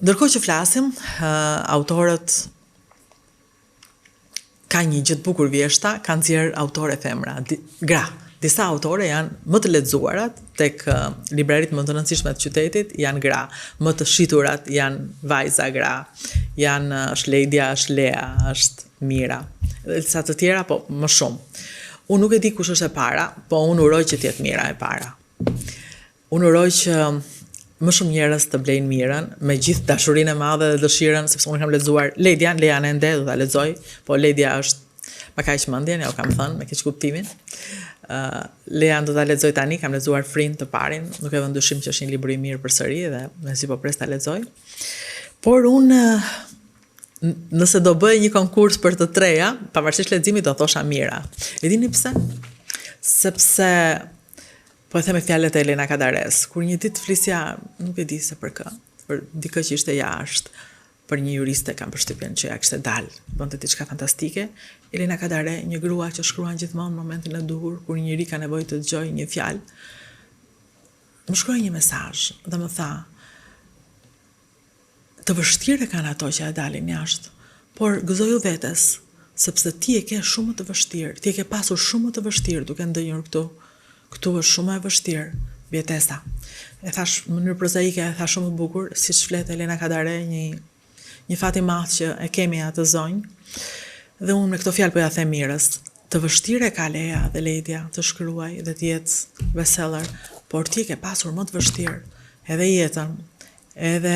Ndërkohë që flasim, autorët kanë një gjë të bukur vjeshta, kanë nxjerr autore femra, gra. Disa autore janë më të lexuarat tek libraritë më të rëndësishme të qytetit, janë gra, më të shiturat janë vajza gra, është Ledia, është Lea, është Mira, dhe disa të tjera, po më shumë. Unë nuk e di kush është e para, po unë uroj që t'jetë Mira e para. Unë uroj që më shumë njerëz të blejnë Mirën, me gjithë dashurinë e madhe dhe dëshirën, sepse unë kam lexuar Lean ende, do ta lexoj, po Ledia është pa kaq mendjen, ja u kam thënë me keq kuptimin. Lean do ta lexoj tani, kam lexuar Frin të parin, nuk e vën dyshim që është një libër i mirë përsëri dhe mezi po pres ta lexoj. Por unë nëse do bëj një konkurs për të treja, pavarësisht leximit do thosha Mira. E dini pse? Sepse po e them me fjalët e Elena Kadares, kur një ditë flisja, nuk e di se për kë, për dikë që ishte jashtë, për një juriste kam përshtypjen që ja kishte dalë, bënte diçka fantastike. Elena Kadare, një grua që shkruan gjithmonë në momentin e duhur, kur një njeri ka nevojë të dëgjojë një fjalë, më shkroi një mesazh dhe më tha: "Të vështirë kanë ato që ja dalin jashtë, por gëzoju vetes, sepse ti e ke shumë më të vështirë, ti e ke pasur shumë më të vështirë duke ndënjur këtu. Këtu është shumë e vështirë, Bjetesa." E thash në mënyrë prozaike, e thash shumë bukur, siç flet Elena Kadare, një fat i madh që e kemi atë zonjë. Dhe unë me këto fjalë po ja them Mirës, të vështirë ka Lea dhe Ledia të shkruaj dhe të jetë bestseller, por ti ke pasur më të vështirë edhe jetën, edhe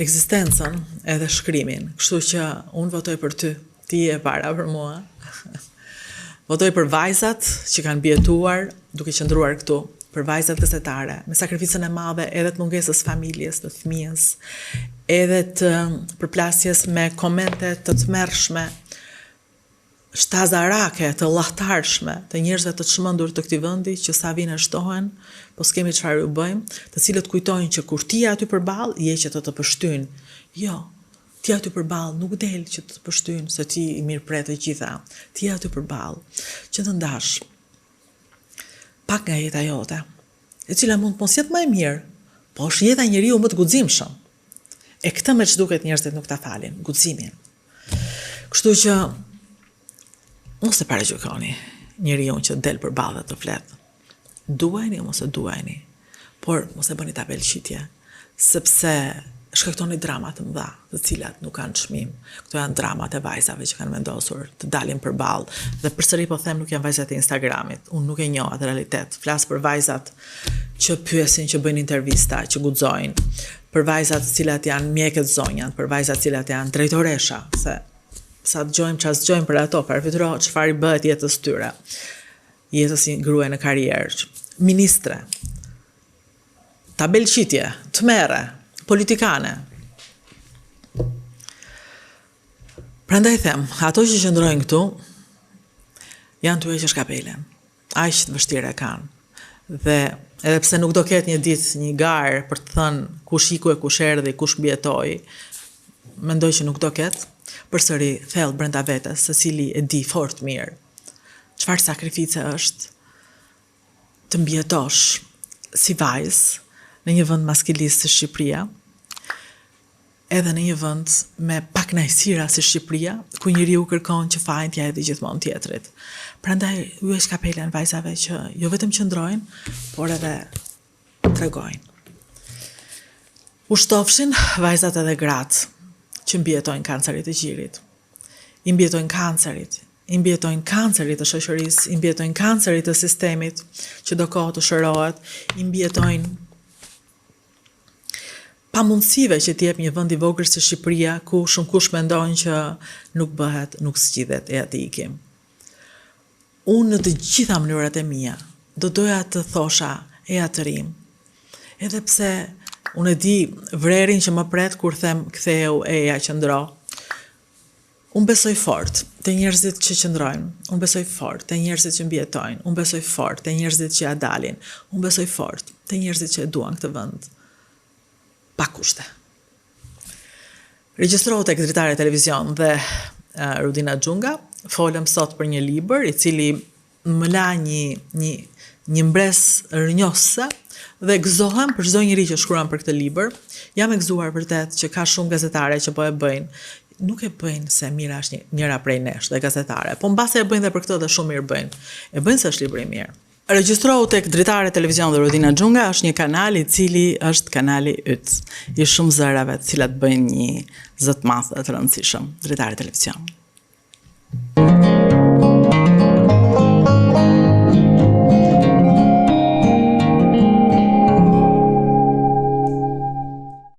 ekzistencën, edhe shkrimin. Kështu që unë votoj për ty, ti je para për mua. Votoj për vajzat që kanë bjetuar duke qëndruar këtu, për vajzat gëzetare, me sakrificën e madhe edhe të mungesës familjes, të fëmijës, edhe të përplasjes me komente të tmerrshme, shtazarake, të llahtarshme, të njerëzve të çmendur të këtij vendi që sa vinë shtohen, po s'kemi çfarë u bëjmë, të cilët kujtojnë që kur ti je aty përballë, je që të pështyjnë. Jo, ti aty përballë nuk del që të pështyjnë se ti i mirëpret të gjitha. Ti je aty përballë që të ndash pak nga jeta jote, e cila mund të mos jetë më e mirë, po është jeta e njeriu më të guximshëm. E këtë me ç'duket njerëzit nuk ta falin, guximin. Kështu që mos e paragjykoni njeriu që del përballë të flet. Duajini mos e duajini, por mos e bëni tabelqitje, sepse shkaktoni drama të mëdha, të cilat nuk kanë çmim. Këto janë dramat e vajzave që kanë vendosur të dalin përballë. Dhe përsëri po them, nuk janë vajzat e Instagramit. Unë nuk e njoh atë realitet. Flas për vajzat që pyesin, që bëjnë intervista, që guxojnë, për vajzat të cilat janë mjekët zonjat, për vajzat të cilat janë drejtoresha, se sa dëgjojmë çfarë dëgjojmë për ato, përfitoro çfarë i bëhet jetës tyre. Jetës një gruaje në karrierë, ministre, tabelqitje, tmerre, politikane. Prandaj them, ato që qëndrojnë këtu janë tyre që shkapelen. Aq të vështirë kanë. Dhe edhe pse nuk do ketë një ditë një garë për të thënë kush iku e kush erdhi, kush mbijetoi, mendoj që nuk do ketë. Përsëri thellë brenda vetes, secili e di fort mirë çfarë sakrifice është të mbijetosh si vajzë në një vend maskilist si Shqipëria, edhe në një vend me pak kënaqësira si Shqipëria, ku njeriu kërkon që fajin t'ia hedhë gjithmonë tjetrit. Prandaj ju e shkapelen vajzave që jo vetëm qëndrojnë, por edhe tregojnë. Ushtofshin vajzat edhe gratë që mbjetojnë kancerit të gjirit. I mbjetojnë kancerit, i mbjetojnë kancerit të shoqërisë, i mbjetojnë kancerit të sistemit që do kohë të shërohet, i mbjetojnë pamundësive që t'jep një vend i vogël si Shqipëria, ku shumë kush mendojnë që nuk bëhet, nuk zgjidhet e aty ikim. Unë në të gjitha mënyrat e mia do doja të thosha e atërim, edhe pse unë e di vrerin që më pret kur them ktheu eja qëndro. Unë besoj fort te njerëzit që qëndrojnë, unë besoj fort te njerëzit që mbjetojnë, unë besoj fort te njerëzit që ja dalin, unë besoj fort te njerëzit që e duan këtë vend pa kushte. Regjistrohet tek Dritare Televizion dhe Rudina Xhunga, folëm sot për një libër i cili më la një mbres rënjose dhe gëzohem për çdo njeri që shkruan për këtë libër. Jam e gëzuar vërtet që ka shumë gazetare që po e bëjnë. Nuk e bëjnë se Mira është njëra prej nesh dhe gazetare, po mbase e bëjnë dhe për këtë dhe shumë mirë bëjnë. E bëjnë se është libri i mirë. Regjistrohu tek Dritare Televizion dhe Rodina Xhunga është një kanal I cili është kanali yt, I shumë zërave të cilat bëjnë një zë të madh të rëndësishëm. Dritare Televizion.